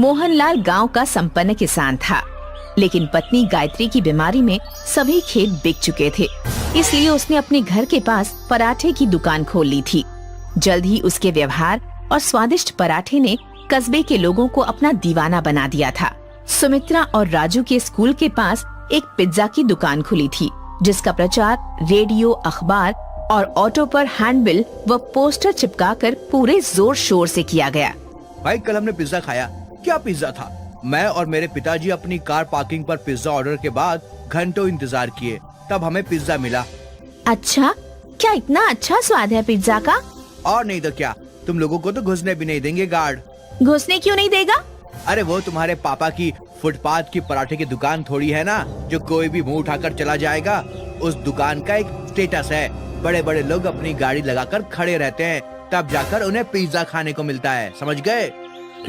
मोहनलाल गांव का संपन्न किसान था, लेकिन पत्नी गायत्री की बीमारी में सभी खेत बिक चुके थे। इसलिए उसने अपने घर के पास पराठे की दुकान खोल ली थी। जल्द ही उसके व्यवहार और स्वादिष्ट पराठे ने कस्बे के लोगों को अपना दीवाना बना दिया था। सुमित्रा और राजू के स्कूल के पास एक पिज्जा की दुकान खुली थी, जिसका प्रचार रेडियो, अखबार और ऑटो पर हैंडबिल व पोस्टर चिपकाकर पूरे जोर शोर से किया गया। भाई कल हमने पिज्जा खाया। क्या पिज्जा था? मैं और मेरे पिताजी अपनी कार पार्किंग पर पिज्जा ऑर्डर के बाद घंटों इंतजार किए, तब हमें पिज्जा मिला। अच्छा, क्या इतना अच्छा स्वाद है पिज्जा का? और नहीं तो क्या, तुम लोगों को तो घुसने भी नहीं देंगे गार्ड। घुसने क्यों नहीं देगा? अरे वो तुम्हारे पापा की फुटपाथ की पराठे की दुकान थोड़ी है ना, जो कोई भी मुंह उठाकर चला जाएगा। उस दुकान का एक स्टेटस है, बड़े बड़े लोग अपनी गाड़ी लगाकर खड़े रहते हैं, तब जाकर उन्हें पिज्जा खाने को मिलता है, समझ गए?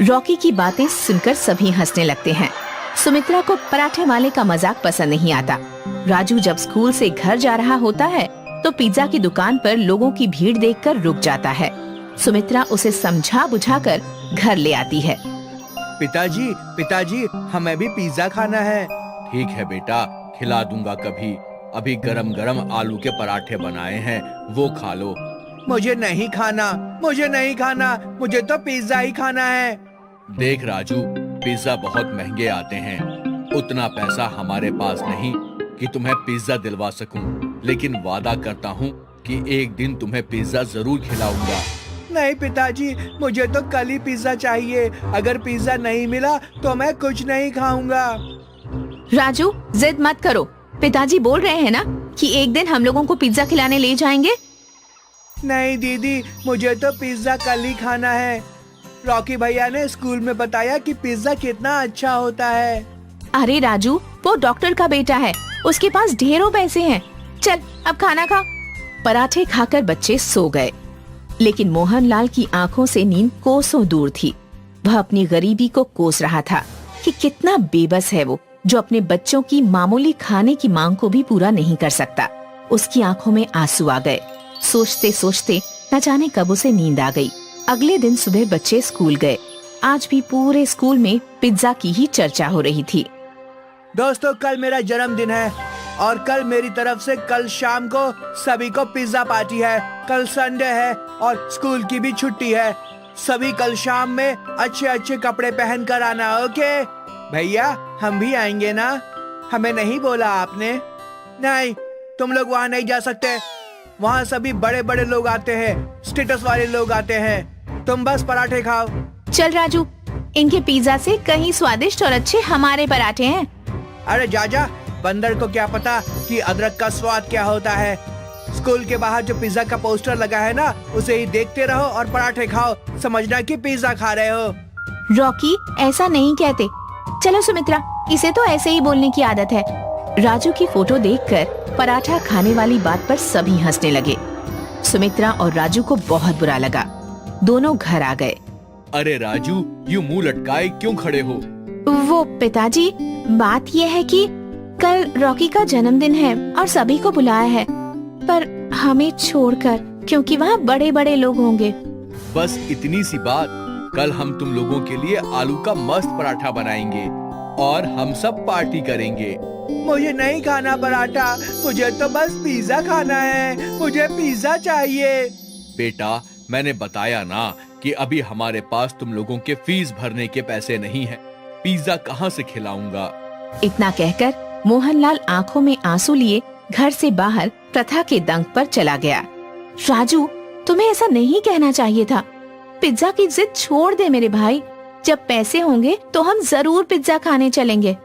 रॉकी की बातें सुनकर सभी हंसने लगते हैं। सुमित्रा को पराठे वाले का मजाक पसंद नहीं आता। राजू जब स्कूल से घर जा रहा होता है तो पिज्जा की दुकान पर लोगों की भीड़ देखकर रुक जाता है। सुमित्रा उसे समझा बुझाकर घर ले आती है। पिताजी, पिताजी, हमें भी पिज्जा खाना है। ठीक है बेटा, खिला दूंगा कभी। अभी गरम गरम आलू के पराठे बनाए हैं, वो खा लो। मुझे नहीं खाना, मुझे नहीं खाना, मुझे तो पिज्जा ही खाना है। देख राजू, पिज्जा बहुत महंगे आते हैं। उतना पैसा हमारे पास नहीं कि तुम्हें पिज्जा दिलवा सकूं, लेकिन वादा करता हूं कि एक दिन तुम्हें पिज्जा जरूर खिलाऊंगा। नहीं पिताजी, मुझे तो कल ही पिज्जा चाहिए। अगर पिज्जा नहीं मिला तो मैं कुछ नहीं खाऊंगा। राजू, जिद मत करो। पिताजी बोल रहे हैं ना कि एक दिन हम लोगों को पिज्जा खिलाने ले जाएंगे। नहीं दीदी, मुझे तो पिज्जा कल ही खाना है। रॉकी भैया ने स्कूल में बताया कि पिज्जा कितना अच्छा होता है। अरे राजू, वो डॉक्टर का बेटा है, उसके पास ढेरों पैसे हैं। चल अब खाना खा। पराठे खाकर बच्चे सो गए, लेकिन मोहनलाल की आंखों से नींद कोसों दूर थी। वह अपनी गरीबी को कोस रहा था कि कितना बेबस है वो, जो अपने बच्चों की मामूली खाने की मांग को भी पूरा नहीं कर सकता। उसकी आंखों में आंसू आ गए। सोचते सोचते न जाने कब उसे नींद आ गई। अगले दिन सुबह बच्चे स्कूल गए। आज भी पूरे स्कूल में पिज्जा की ही चर्चा हो रही थी। दोस्तों, कल मेरा जन्मदिन है और कल मेरी तरफ से कल शाम को सभी को पिज्जा पार्टी है। कल संडे है और स्कूल की भी छुट्टी है। सभी कल शाम में अच्छे अच्छे कपड़े पहन कर आना, ओके? भैया, हम भी आएंगे ना? हमें नहीं बोला आपने? नहीं, तुम लोग वहाँ नहीं जा सकते। वहाँ सभी बड़े बड़े लोग आते हैं, स्टेटस वाले लोग आते हैं। तुम बस पराठे खाओ। चल राजू, इनके पिज्जा से कहीं स्वादिष्ट और अच्छे हमारे पराठे हैं। अरे जाजा, बंदर को क्या पता कि अदरक का स्वाद क्या होता है। स्कूल के बाहर जो पिज्जा का पोस्टर लगा है ना, उसे ही देखते रहो और पराठे खाओ, समझना कि पिज्जा खा रहे हो। रॉकी, ऐसा नहीं कहते। चलो सुमित्रा, इसे तो ऐसे ही बोलने की आदत है। राजू की फोटो देखकर पराठा खाने वाली बात पर सभी हंसने लगे। सुमित्रा और राजू को बहुत बुरा लगा। दोनों घर आ गए। अरे राजू, यूं मुंह लटकाए क्यों खड़े हो? वो पिताजी, बात ये है कि कल रॉकी का जन्मदिन है और सभी को बुलाया है, पर हमें छोड़कर, क्योंकि वहाँ बड़े बड़े लोग होंगे। बस इतनी सी बात। कल हम तुम लोगों के लिए आलू का मस्त पराठा बनाएंगे और हम सब पार्टी करेंगे। मुझे नहीं खाना पराठा, मुझे तो बस पिज्जा खाना है। मुझे पिज्जा चाहिए। बेटा, मैंने बताया ना कि अभी हमारे पास तुम लोगों के फीस भरने के पैसे नहीं हैं। पिज्जा कहाँ से खिलाऊंगा? इतना कहकर मोहनलाल आंखों में आंसू लिए घर से बाहर प्रथा के दंग पर चला गया। राजू, तुम्हें ऐसा नहीं कहना चाहिए था। पिज्जा की जिद छोड़ दे मेरे भाई। जब पैसे होंगे तो हम जरूर पिज्जा खाने चलेंगे।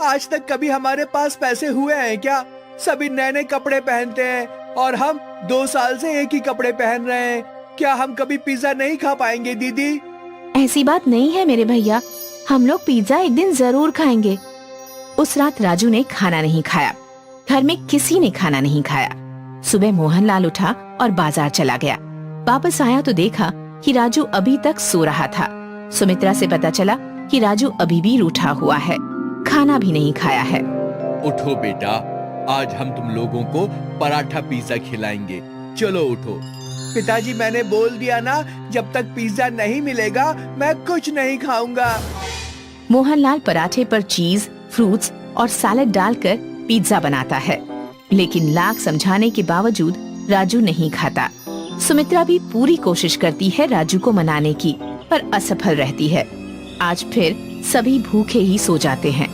आज तक कभी हमारे पास पैसे हुए हैं क्या? सभी नए नए कपड़े पहनते हैं और हम 2 साल से एक ही कपड़े पहन रहे हैं। क्या हम कभी पिज्जा नहीं खा पाएंगे दीदी? ऐसी बात नहीं है मेरे भैया, हम लोग पिज्जा एक दिन जरूर खाएंगे। उस रात राजू ने खाना नहीं खाया। घर में किसी ने खाना नहीं खाया। सुबह मोहनलाल उठा और बाजार चला गया। वापस आया तो देखा कि राजू अभी तक सो रहा था। सुमित्रा से पता चला कि राजू अभी भी रूठा हुआ है, खाना भी नहीं खाया है। उठो बेटा, आज हम तुम लोगों को पराठा पिज्जा खिलाएंगे। चलो उठो। पिताजी, मैंने बोल दिया ना, जब तक पिज्जा नहीं मिलेगा मैं कुछ नहीं खाऊंगा। मोहनलाल पराठे पर चीज, फ्रूट्स और सैलेड डालकर पिज्जा बनाता है, लेकिन लाख समझाने के बावजूद राजू नहीं खाता। सुमित्रा भी पूरी कोशिश करती है राजू को मनाने की, पर असफल रहती है। आज फिर सभी भूखे ही सो जाते हैं।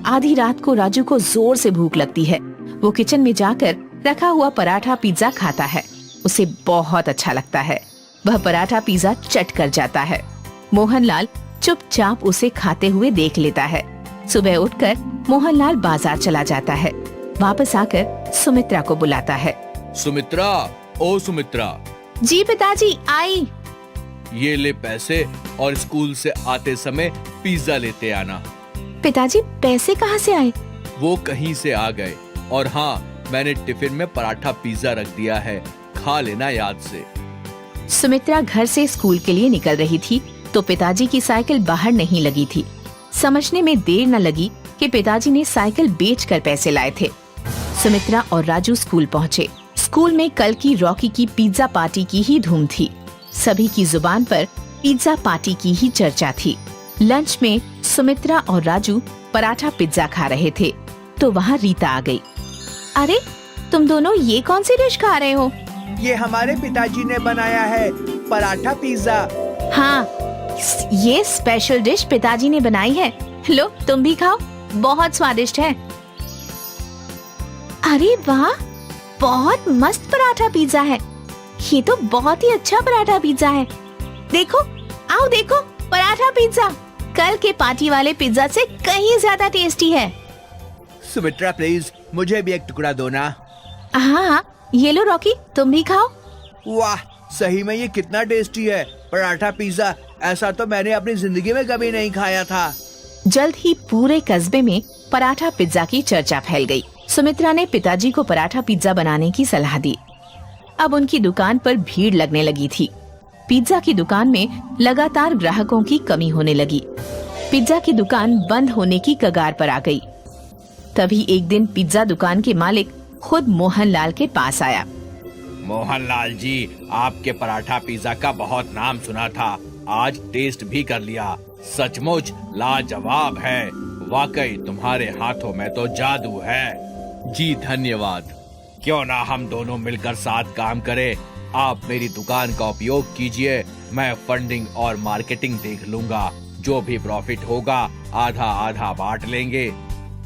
आधी रात को राजू को जोर से भूख लगती है। वो किचन में जाकर रखा हुआ पराठा पिज्जा खाता है। उसे बहुत अच्छा लगता है। वह पराठा पिज्जा चट कर जाता है। मोहनलाल चुपचाप उसे खाते हुए देख लेता है। सुबह उठकर मोहनलाल बाजार चला जाता है। वापस आकर सुमित्रा को बुलाता है। सुमित्रा, ओ सुमित्रा। जी पिताजी, आई। ये ले पैसे और स्कूल से आते समय पिज्जा लेते आना। पिताजी, पैसे कहाँ से आए? वो कहीं से आ गए। और हाँ, मैंने टिफिन में पराठा पिज्जा रख दिया है, खा लेना याद से। सुमित्रा घर से स्कूल के लिए निकल रही थी तो पिताजी की साइकिल बाहर नहीं लगी थी। समझने में देर न लगी कि पिताजी ने साइकिल बेचकर पैसे लाए थे। सुमित्रा और राजू स्कूल पहुँचे। स्कूल में कल की रॉकी की पिज्जा पार्टी की ही धूम थी। सभी की जुबान पर पिज्जा पार्टी की ही चर्चा थी। लंच में सुमित्रा और राजू पराठा पिज्जा खा रहे थे तो वहाँ रीता आ गई। अरे, तुम दोनों ये कौन सी डिश खा रहे हो? ये हमारे पिताजी ने बनाया है, पराठा पिज्जा। हाँ, ये स्पेशल डिश पिताजी ने बनाई है। लो, तुम भी खाओ, बहुत स्वादिष्ट है। अरे वाह, बहुत मस्त पराठा पिज्जा है। ये तो बहुत ही अच्छा पराठा पिज्जा है। देखो, आओ देखो, पराठा पिज्जा कल के पार्टी वाले पिज्जा से कहीं ज्यादा टेस्टी है। सुमित्रा प्लीज, मुझे भी एक टुकड़ा दो ना। हाँ, ये लो रॉकी, तुम भी खाओ। वाह, सही में ये कितना टेस्टी है पराठा पिज्जा। ऐसा तो मैंने अपनी जिंदगी में कभी नहीं खाया था। जल्द ही पूरे कस्बे में पराठा पिज्जा की चर्चा फैल गई। सुमित्रा ने पिताजी को पराठा पिज्जा बनाने की सलाह दी। अब उनकी दुकान पर भीड़ लगने लगी थी। पिज्जा की दुकान में लगातार ग्राहकों की कमी होने लगी। पिज्जा की दुकान बंद होने की कगार पर आ गई। तभी एक दिन पिज्जा दुकान के मालिक खुद मोहनलाल के पास आया। मोहनलाल जी, आपके पराठा पिज्जा का बहुत नाम सुना था, आज टेस्ट भी कर लिया। सचमुच लाजवाब है। वाकई तुम्हारे हाथों में तो जादू है। जी धन्यवाद। क्यों ना हम दोनों मिलकर साथ काम करें। आप मेरी दुकान का उपयोग कीजिए, मैं फंडिंग और मार्केटिंग देख लूंगा। जो भी प्रॉफिट होगा आधा आधा बांट लेंगे।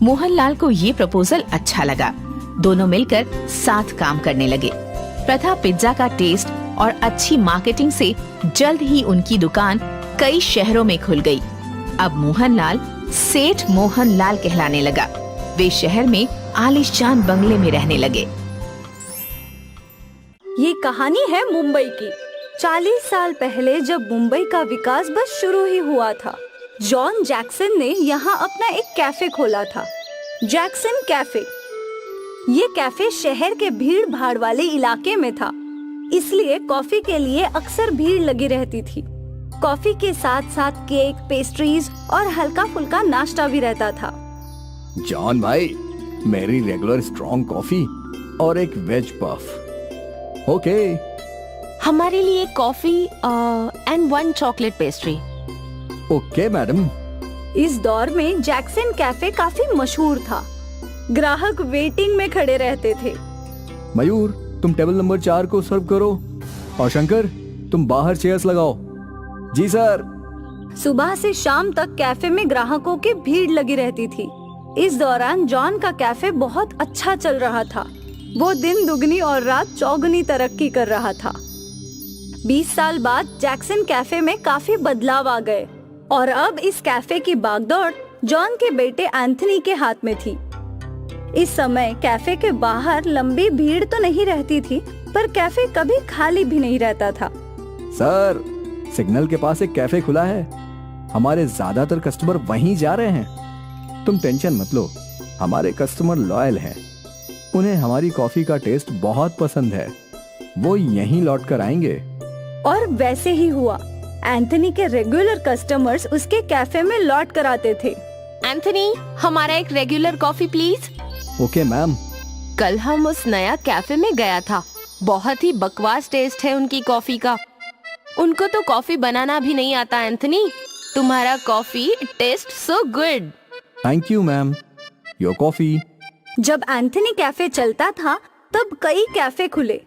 मोहनलाल को ये प्रपोजल अच्छा लगा। दोनों मिलकर साथ काम करने लगे। प्रथा पिज्जा का टेस्ट और अच्छी मार्केटिंग से जल्द ही उनकी दुकान कई शहरों में खुल गई। अब मोहनलाल सेठ मोहनलाल कहलाने लगा। वे शहर में आलीशान बंगले में रहने लगे। ये कहानी है मुंबई की। 40 साल पहले जब मुंबई का विकास बस शुरू ही हुआ था, जॉन जैक्सन ने यहाँ अपना एक कैफे खोला था, जैक्सन कैफे। ये कैफे शहर के भीड़ भाड़ वाले इलाके में था, इसलिए कॉफी के लिए अक्सर भीड़ लगी रहती थी। कॉफी के साथ साथ केक, पेस्ट्रीज और हल्का फुल्का नाश्ता भी रहता था। जॉन भाई, मेरी रेगुलर स्ट्रॉन्ग कॉफी और एक वेज पफ। ओके। हमारे लिए coffee and 1 chocolate pastry. Okay madam. इस दौर में जैक्सन कैफे काफी मशहूर था। ग्राहक वेटिंग में खड़े रहते थे। मयूर, तुम टेबल नंबर 4 को सर्व करो और शंकर, तुम बाहर चेयर्स लगाओ। जी सर। सुबह से शाम तक कैफे में ग्राहकों की भीड़ लगी रहती थी। इस दौरान जॉन का कैफे बहुत अच्छा चल रहा था। वो दिन दुगनी और रात चौगुनी तरक्की कर रहा था। 20 साल बाद जैक्सन कैफे में काफी बदलाव आ गए और अब इस कैफे की बागडोर जॉन के बेटे एंथनी के हाथ में थी। इस समय कैफे के बाहर लंबी भीड़ तो नहीं रहती थी, पर कैफे कभी खाली भी नहीं रहता था। सर, सिग्नल के पास एक कैफे खुला है। हमारे ज्यादातर कस्टमर वहीं जा रहे हैं। तुम टेंशन मत लो, हमारे कस्टमर लॉयल हैं। उन्हें हमारी कॉफी का टेस्ट बहुत पसंद है। वो यहीं लौट कर आएंगे। और वैसे ही हुआ। एंथनी के रेगुलर कस्टमर्स उसके कैफे में लौट कर आते थे। एंथनी, हमारा एक regular coffee please. Okay ma'am. कल हम उस नया कैफे में गया था। बहुत ही बकवास टेस्ट है उनकी कॉफी का। उनको तो कॉफी बनाना भी नहीं आता एंथनी। तुम्हारा coffee taste so good. Thank you ma'am, your coffee. जब एंथनी कैफे चलता था तब कई कैफे खुले,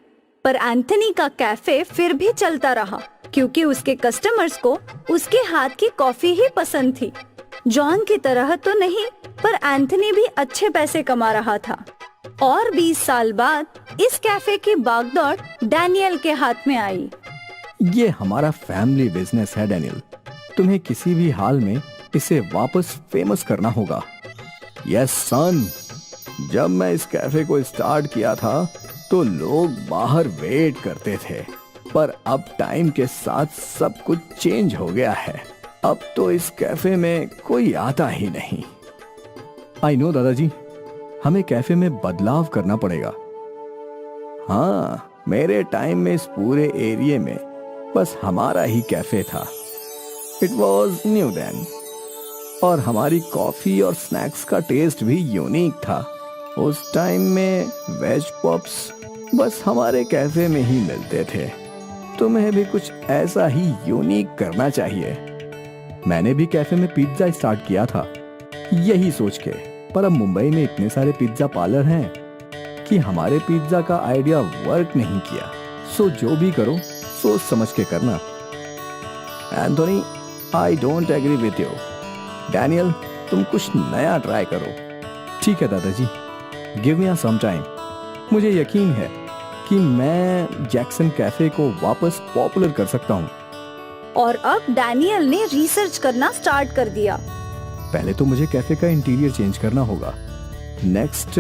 पर एंथनी का कैफे फिर भी चलता रहा क्योंकि उसके कस्टमर्स को उसके हाथ की कॉफी ही पसंद थी। जॉन की तरह तो नहीं, पर एंथनी भी अच्छे पैसे कमा रहा था। और 20 साल बाद इस कैफे की बागडोर डैनियल के हाथ में आई। ये हमारा फैमिली बिजनेस है डैनियल, तुम्हें किसी भी हाल में इसे वापस फेमस करना होगा। यस सन, जब मैं इस कैफे को स्टार्ट किया था तो लोग बाहर वेट करते थे, पर अब टाइम के साथ सब कुछ चेंज हो गया है। अब तो इस कैफे में कोई आता ही नहीं। आई नो दादाजी, हमें कैफे में बदलाव करना पड़ेगा। हाँ, मेरे टाइम में इस पूरे एरिया में बस हमारा ही कैफे था। इट वॉज न्यू देन, और हमारी कॉफी और स्नैक्स का टेस्ट भी यूनिक था। उस टाइम में वेज पॉप्स बस हमारे कैफे में ही मिलते थे। तुम्हें भी कुछ ऐसा ही यूनिक करना चाहिए। मैंने भी कैफे में पिज्जा स्टार्ट किया था यही सोच के, पर अब मुंबई में इतने सारे पिज्जा पार्लर हैं कि हमारे पिज्जा का आइडिया वर्क नहीं किया। सो जो भी करो सोच समझ के करना। Anthony, I don't agree with you. Daniel, तुम कुछ नया ट्राई करो। ठीक है दादाजी, गिव मी सम टाइम। मुझे यकीन है कि मैं जैक्सन कैफे को वापस पॉपुलर कर सकता हूँ। और अब डैनियल ने रिसर्च करना स्टार्ट कर दिया। पहले तो मुझे कैफे का इंटीरियर चेंज करना होगा। नेक्स्ट,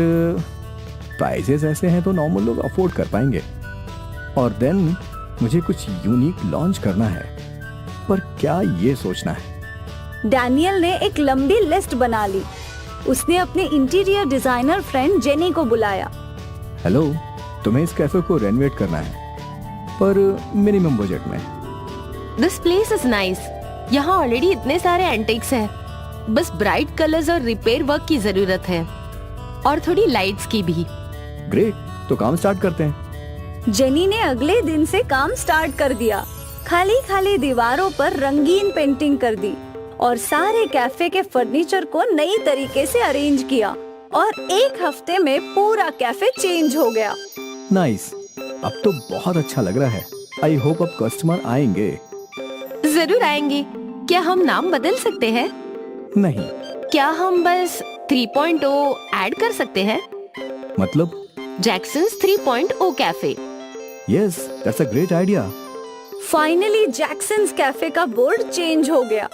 प्राइसेस ऐसे हैं तो नॉर्मल लोग अफोर्ड कर पाएंगे। और देन मुझे कुछ यूनिक लॉन्च करना है, पर क्या ये सोचना है। डैनियल ने एक लंबी लिस्ट बना ली। उसने अपने इंटीरियर डिजाइनर फ्रेंड जेनी को बुलाया। हेलो, तुम्हें इस कैफे को रेनोवेट करना है, पर मिनिमम बजट में। This place is nice. यहाँ ऑलरेडी इतने सारे एंटिक्स हैं, बस ब्राइट कलर्स और रिपेयर वर्क की जरूरत है, और थोड़ी लाइट्स की भी। ग्रेट, तो काम स्टार्ट करते हैं। जेनी ने अगले दिन से काम स्टार्ट कर दिया। खाली खाली दीवारों पर रंगीन पेंटिंग कर दी और सारे कैफे के फर्नीचर को नई तरीके से अरेंज किया, और एक हफ्ते में पूरा कैफे चेंज हो गया। नाइस, अब तो बहुत अच्छा लग रहा है। आई होप अब कस्टमर आएंगे। जरूर आएंगे। क्या हम नाम बदल सकते हैं? नहीं। क्या हम बस 3.0 ऐड कर सकते हैं? मतलब? Jackson's 3.0 cafe. Yes, that's a great idea. Finally Jackson's cafe का बोर्ड चेंज हो गया।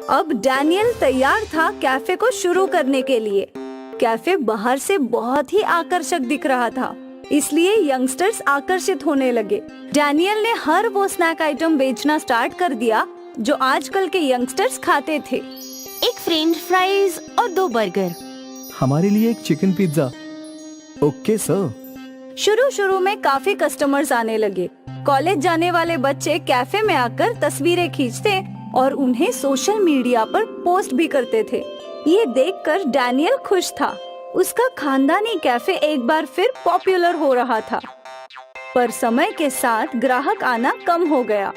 अब डैनियल तैयार था कैफे को शुरू करने के लिए। कैफे बाहर से बहुत ही आकर्षक दिख रहा था, इसलिए यंगस्टर्स आकर्षित होने लगे। डैनियल ने हर वो स्नैक आइटम बेचना स्टार्ट कर दिया जो आजकल के यंगस्टर्स खाते थे। एक फ्रेंच फ्राइज और 2 बर्गर। हमारे लिए एक चिकन पिज्जा। Okay sir. शुरू में काफी कस्टमर्स आने लगे। कॉलेज जाने वाले बच्चे कैफे में आकर तस्वीरें खींचते और उन्हें सोशल मीडिया पर पोस्ट भी करते थे। ये देखकर डैनियल खुश था। उसका खानदानी कैफे एक बार फिर पॉपुलर हो रहा था, पर समय के साथ ग्राहक आना कम हो गया।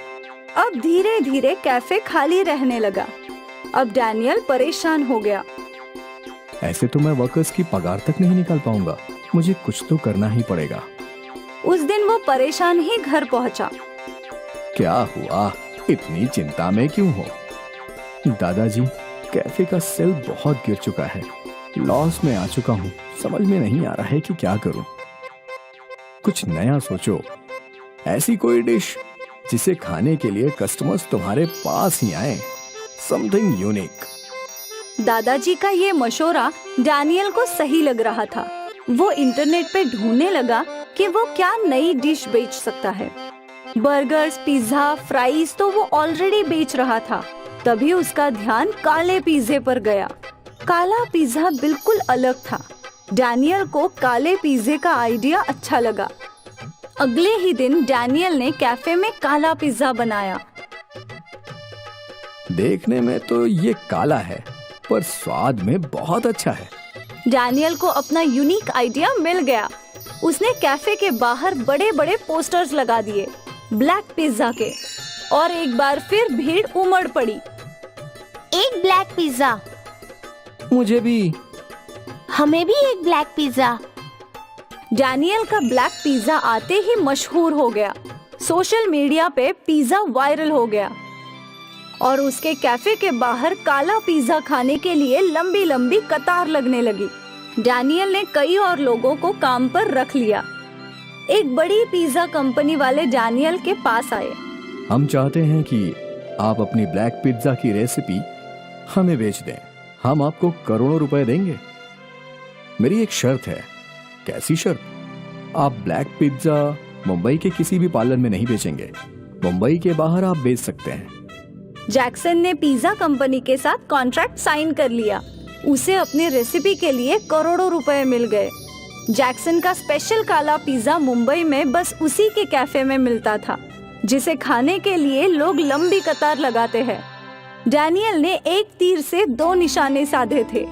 अब धीरे धीरे कैफे खाली रहने लगा। अब डैनियल परेशान हो गया। ऐसे तो मैं वर्कर्स की पगार तक नहीं निकाल पाऊंगा। मुझे कुछ तो करना ही पड़ेगा। उस दिन वो परेशान ही घर पहुंचा। क्या हुआ? इतनी चिंता में क्यों हो? दादाजी, कैफे का सेल बहुत गिर चुका है। लॉस में आ चुका हूँ। समझ में नहीं आ रहा है कि क्या करूं। कुछ नया सोचो। ऐसी कोई डिश जिसे खाने के लिए कस्टमर्स तुम्हारे पास ही आए। Something unique. दादाजी का ये मशवरा डैनियल को सही लग रहा था। वो इंटरनेट पे ढूंढने लगा कि वो क्या नई डिश बेच सकता है। बर्गर्स, पिज्जा, फ्राइज तो वो ऑलरेडी बेच रहा था। तभी उसका ध्यान काले पिज्जे पर गया। काला पिज्जा बिल्कुल अलग था। डैनियल को काले पिज्जे का आइडिया अच्छा लगा। अगले ही दिन डैनियल ने कैफे में काला पिज्जा बनाया। देखने में तो ये काला है, पर स्वाद में बहुत अच्छा है। डैनियल को अपना यूनिक आइडिया मिल गया। उसने कैफे के बाहर बड़े बड़े पोस्टर्स लगा दिए ब्लैक पिज्जा के, और एक बार फिर भीड़ उमड़ पड़ी। एक ब्लैक पिज्जा। मुझे भी। हमें भी एक ब्लैक पिज्जा। डैनियल का ब्लैक पिज्जा आते ही मशहूर हो गया। सोशल मीडिया पे पिज्जा वायरल हो गया और उसके कैफे के बाहर काला पिज्जा खाने के लिए लंबी लंबी कतार लगने लगी। डैनियल ने कई और लोगों को काम पर रख लिया। एक बड़ी पिज्जा कंपनी वाले डैनियल के पास आए। हम चाहते हैं कि आप अपनी ब्लैक पिज्जा की रेसिपी हमें बेच दें। हम आपको करोड़ों रुपए देंगे। मेरी एक शर्त है। कैसी शर्त? आप ब्लैक पिज्जा मुंबई के किसी भी पार्लर में नहीं बेचेंगे। मुंबई के बाहर आप बेच सकते हैं। जैक्सन ने पिज्जा कंपनी के साथ कॉन्ट्रैक्ट साइन कर लिया। उसे अपनी रेसिपी के लिए करोड़ों रुपए मिल गए। जैक्सन का स्पेशल काला पिज्जा मुंबई में बस उसी के कैफे में मिलता था, जिसे खाने के लिए लोग लंबी कतार लगाते हैं। डैनियल ने एक तीर से 2 निशाने साधे थे।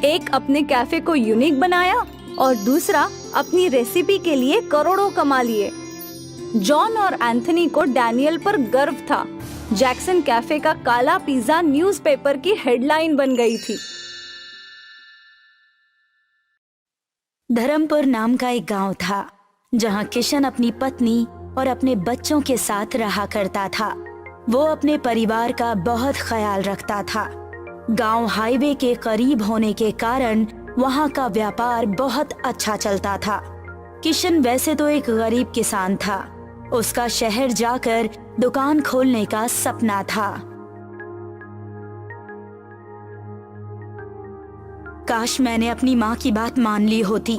एक अपने कैफे को यूनिक बनाया और दूसरा अपनी रेसिपी के लिए करोड़ों कमा लिए। जॉन और एंथनी को डैनियल पर गर्व था। जैक्सन कैफे का काला पिज्जा न्यूज़पेपर की हेडलाइन बन गई थी। धर्मपुर नाम का एक गांव था, जहां किशन अपनी पत्नी और अपने बच्चों के साथ रहा करता था। वो अपने परिवार का बहुत ख्याल रखता था। गांव हाईवे के करीब होने के कारण वहां का व्यापार बहुत अच्छा चलता था। किशन वैसे तो एक गरीब किसान था। उसका शहर जाकर दुकान खोलने का सपना था। काश मैंने अपनी माँ की बात मान ली होती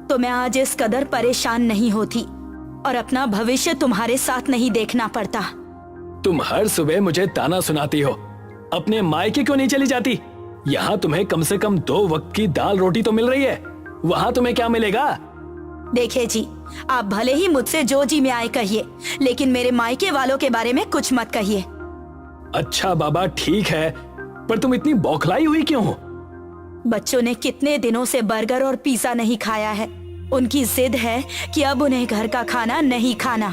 तो मैं आज इस कदर परेशान नहीं होती और अपना भविष्य तुम्हारे साथ नहीं देखना पड़ता। तुम हर सुबह मुझे ताना सुनाती हो। अपने मायके क्यों नहीं चली जाती? यहाँ तुम्हें कम से कम 2 वक्त की दाल रोटी तो मिल रही है। वहाँ तुम्हें क्या मिलेगा? देखिए जी, आप भले ही मुझसे जो जी में आए कहिए, लेकिन मेरे मायके वालों के बारे में कुछ मत कहिए। अच्छा बाबा ठीक है, पर तुम इतनी बौखलाई हुई क्यों हो? बच्चों ने कितने दिनों से बर्गर और पिज्जा नहीं खाया है। उनकी जिद है कि अब उन्हें घर का खाना नहीं खाना।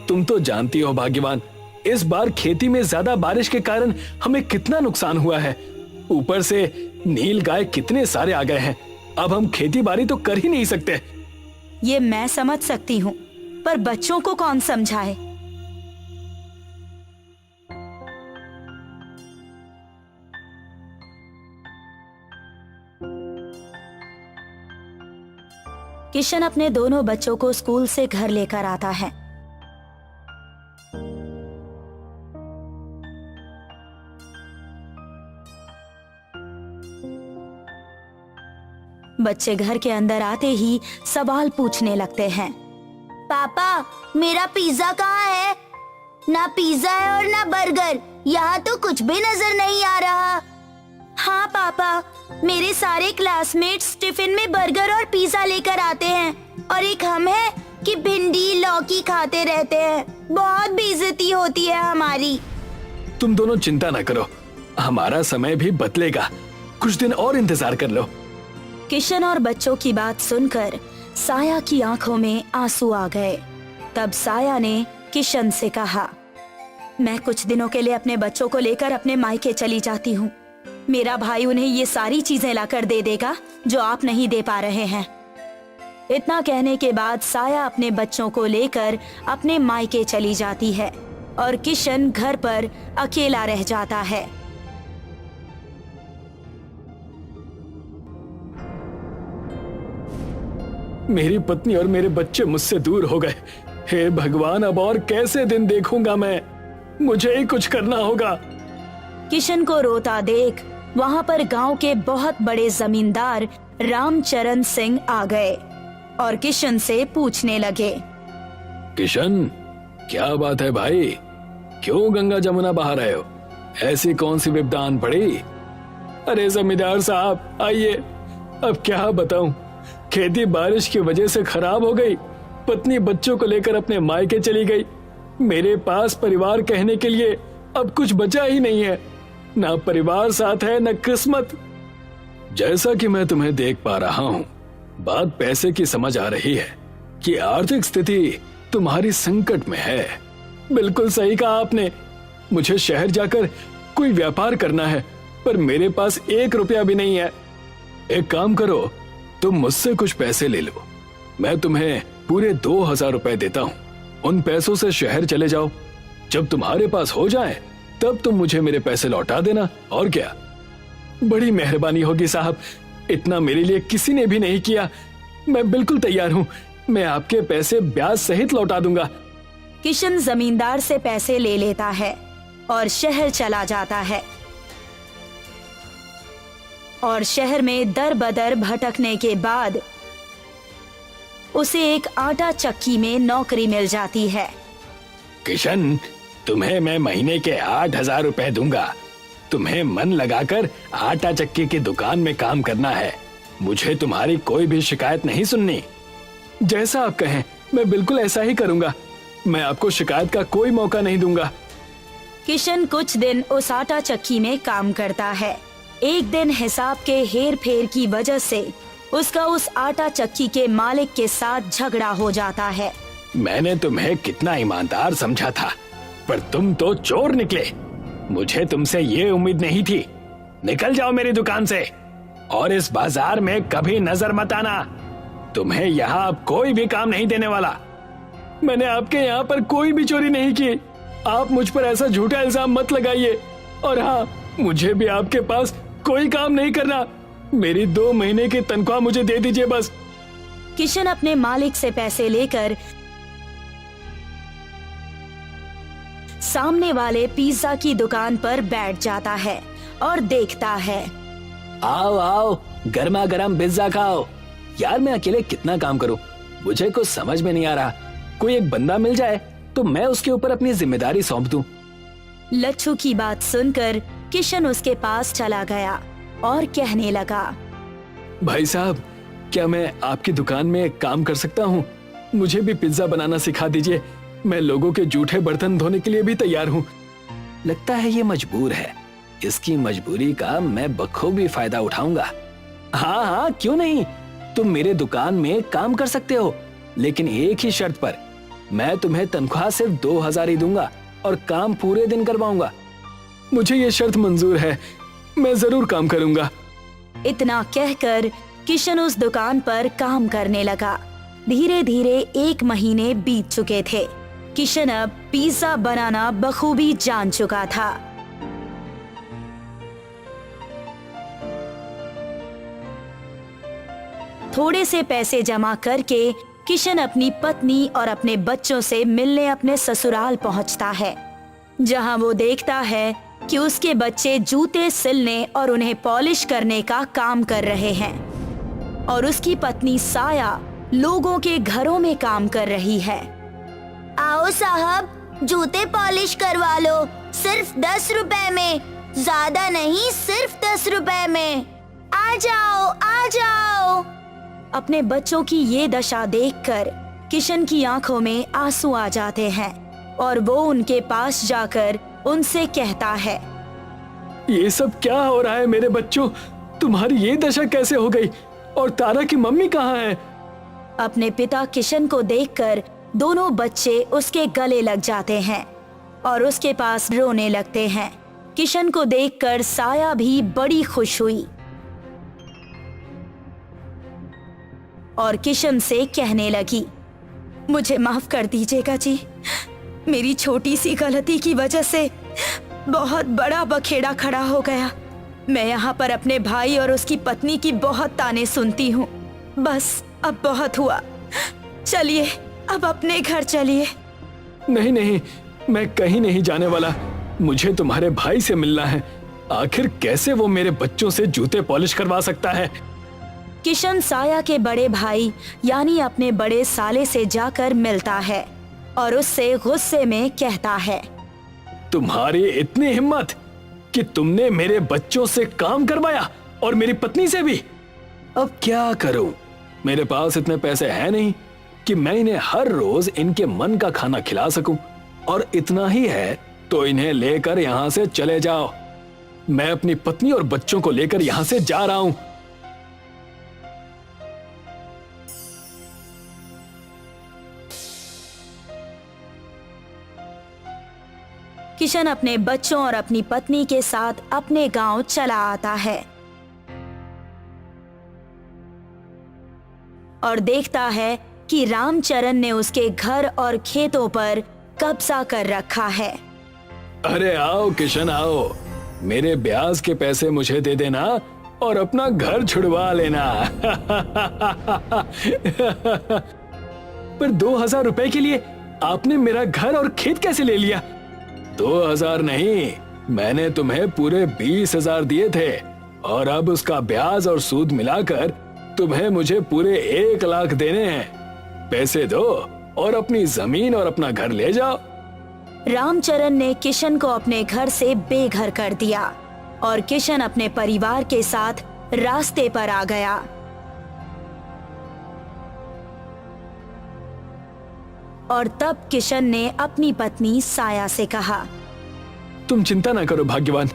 तुम तो जानती हो भाग्यवान, इस बार खेती में ज्यादा बारिश के कारण हमें कितना नुकसान हुआ है। ऊपर से नील गाय कितने सारे आ गए हैं। अब हम खेती बाड़ी तो कर ही नहीं सकते। ये मैं समझ सकती हूँ, पर बच्चों को कौन समझाए? किशन अपने दोनों बच्चों को स्कूल से घर लेकर आता है। बच्चे घर के अंदर आते ही सवाल पूछने लगते हैं। पापा, मेरा पिज्जा कहाँ है? ना पिज्जा है और ना बर्गर। यहाँ तो कुछ भी नजर नहीं आ रहा। हाँ पापा, मेरे सारे क्लासमेट्स टिफिन में बर्गर और पिज्जा लेकर आते हैं और एक हम है कि भिंडी लौकी खाते रहते हैं। बहुत बेइज्जती होती है हमारी। तुम दोनों चिंता न करो, हमारा समय भी बदलेगा। कुछ दिन और इंतजार कर लो। किशन और बच्चों की बात सुनकर साया की आंखों में आंसू आ गए। तब साया ने किशन से कहा, मैं कुछ दिनों के लिए अपने बच्चों को लेकर अपने मायके चली जाती हूँ। मेरा भाई उन्हें ये सारी चीजें लाकर दे देगा जो आप नहीं दे पा रहे हैं। इतना कहने के बाद साया अपने बच्चों को लेकर अपने मायके चली जाती है और किशन घर पर अकेला रह जाता है। मेरी पत्नी और मेरे बच्चे मुझसे दूर हो गए। हे भगवान, अब और कैसे दिन देखूंगा मैं? मुझे ही कुछ करना होगा। किशन को रोता देख वहाँ पर गांव के बहुत बड़े जमींदार रामचरण सिंह आ गए और किशन से पूछने लगे, किशन, क्या बात है भाई? क्यों गंगा जमुना बहा रहे हो? ऐसी कौन सी विपदा आन पड़ी? अरे जमींदार साहब आइए, अब क्या बताऊं, खेती बारिश की वजह से खराब हो गई। पत्नी बच्चों को लेकर अपने मायके चली गई। मेरे पास परिवार कहने के लिए अब कुछ बचा ही नहीं है। ना परिवार साथ है, ना किस्मत। जैसा कि मैं तुम्हें देख पा रहा हूँ, बात पैसे की समझ आ रही है कि आर्थिक स्थिति तुम्हारी संकट में है। बिल्कुल सही कहा आपने। मुझे शहर जाकर कोई व्यापार करना है पर मेरे पास 1 रुपया भी नहीं है। एक काम करो, तुम मुझसे कुछ पैसे ले लो, मैं तुम्हें पूरे 2000 रुपए देता हूँ। उन पैसों से शहर चले जाओ, जब तुम्हारे पास हो जाए तब तुम मुझे मेरे पैसे लौटा देना। और क्या? बड़ी मेहरबानी होगी साहब, इतना मेरे लिए किसी ने भी नहीं किया। मैं बिल्कुल तैयार हूँ, मैं आपके पैसे ब्याज सहित लौटा दूंगा। किशन जमींदार से पैसे ले लेता है और शहर चला जाता है। और शहर में दर बदर भटकने के बाद उसे एक आटा चक्की में नौकरी मिल जाती है। किशन, तुम्हें मैं महीने के 8000 रुपए दूंगा। तुम्हें मन लगाकर आटा चक्की की दुकान में काम करना है। मुझे तुम्हारी कोई भी शिकायत नहीं सुननी। जैसा आप कहें, मैं बिल्कुल ऐसा ही करूंगा। मैं आपको शिकायत का कोई मौका नहीं दूंगा। किशन कुछ दिन उस आटा चक्की में काम करता है। एक दिन हिसाब के हेर फेर की वजह से उसका उस आटा चक्की के मालिक के साथ झगड़ा हो जाता है। मैंने तुम्हें कितना ईमानदार समझा था, पर तुम तो चोर निकले। मुझे तुमसे ये उम्मीद नहीं थी। निकल जाओ मेरी दुकान से और इस बाजार में कभी नजर मत आना। तुम्हें यहाँ अब कोई भी काम नहीं देने वाला। मैंने आपके यहाँ पर कोई भी चोरी नहीं की। आप मुझ पर ऐसा झूठा इल्जाम मत लगाइए। और हाँ, मुझे भी आपके पास कोई काम नहीं करना। मेरी 2 महीने की तनख्वाह मुझे दे दीजिए बस। किशन अपने मालिक से पैसे लेकर सामने वाले पिज्जा की दुकान पर बैठ जाता है और देखता है। आओ आओ, गर्मा गर्म पिज्जा खाओ। यार, मैं अकेले कितना काम करूं, मुझे कुछ समझ में नहीं आ रहा। कोई एक बंदा मिल जाए तो मैं उसके ऊपर अपनी जिम्मेदारी सौंप दूं। लच्छू की बात सुनकर किशन उसके पास चला गया और कहने लगा, भाई साहब, क्या मैं आपकी दुकान में काम कर सकता हूँ? मुझे भी पिज्जा बनाना सिखा दीजिए। मैं लोगों के जूठे बर्तन धोने के लिए भी तैयार हूँ। लगता है ये मजबूर है। इसकी मजबूरी का मैं बखूबी फायदा उठाऊंगा। हाँ हाँ, क्यों नहीं। तुम मेरे दुकान में काम कर सकते हो, लेकिन एक ही शर्त पर। मैं तुम्हें तनख्वाह सिर्फ 2000 ही दूंगा और काम पूरे दिन करवाऊंगा। मुझे ये शर्त मंजूर है, मैं जरूर काम करूंगा। इतना कहकर किशन उस दुकान पर काम करने लगा। धीरे धीरे 1 महीने बीत चुके थे। किशन अब पिज्जा बनाना बखूबी जान चुका था। थोड़े से पैसे जमा करके किशन अपनी पत्नी और अपने बच्चों से मिलने अपने ससुराल पहुंचता है, जहां वो देखता है कि उसके बच्चे जूते सिलने और उन्हें पॉलिश करने का काम कर रहे हैं और उसकी पत्नी साया लोगों के घरों में काम कर रही है। आओ साहब, जूते पॉलिश करवा लो, सिर्फ 10 रुपए में। ज्यादा नहीं, सिर्फ 10 रुपए में। आ जाओ, आ जाओ। अपने बच्चों की ये दशा देखकर किशन की आंखों में आंसू आ जाते हैं और वो उनके पास जाकर उनसे कहता है, ये सब क्या हो रहा है मेरे बच्चों? तुम्हारी ये दशा कैसे हो गई? और तारा की मम्मी कहाँ है? अपने पिता किशन को देखकर दोनों बच्चे उसके गले लग जाते हैं और उसके पास रोने लगते हैं। किशन को देखकर साया भी बड़ी खुश हुई और किशन से कहने लगी, मुझे माफ कर दीजिएगा जी। मेरी छोटी सी गलती की वजह से बहुत बड़ा बखेड़ा खड़ा हो गया। मैं यहाँ पर अपने भाई और उसकी पत्नी की बहुत ताने सुनती हूँ। बस अब बहुत हुआ, चलिए अब अपने घर चलिए। नहीं नहीं, मैं कहीं नहीं जाने वाला। मुझे तुम्हारे भाई से मिलना है। आखिर कैसे वो मेरे बच्चों से जूते पॉलिश करवा सकता है? किशन साया के बड़े भाई यानी अपने बड़े साले से जाकर मिलता है और उससे गुस्से में कहता है, तुम्हारी इतनी हिम्मत कि तुमने मेरे बच्चों से काम करवाया और मेरी पत्नी से भी। अब क्या करूं? मेरे पास इतने पैसे हैं नहीं कि मैं इन्हें हर रोज इनके मन का खाना खिला सकूं, और इतना ही है तो इन्हें लेकर यहाँ से चले जाओ। मैं अपनी पत्नी और बच्चों को लेकर यहाँ से जा रहा हूं। किशन अपने बच्चों और अपनी पत्नी के साथ अपने गांव चला आता है और देखता है कि रामचरण ने उसके घर और खेतों पर कब्जा कर रखा है। अरे आओ किशन आओ, मेरे ब्याज के पैसे मुझे दे देना और अपना घर छुड़वा लेना। पर 2000 रुपए के लिए आपने मेरा घर और खेत कैसे ले लिया? 2000 नहीं, मैंने तुम्हें पूरे 20,000 दिए थे और अब उसका ब्याज और सूद मिलाकर तुम्हें मुझे पूरे 1 लाख देने हैं। पैसे दो और अपनी जमीन और अपना घर ले जाओ। रामचरण ने किशन को अपने घर से बेघर कर दिया और किशन अपने परिवार के साथ रास्ते पर आ गया। और तब किशन ने अपनी पत्नी साया से कहा, तुम चिंता ना करो भाग्यवान,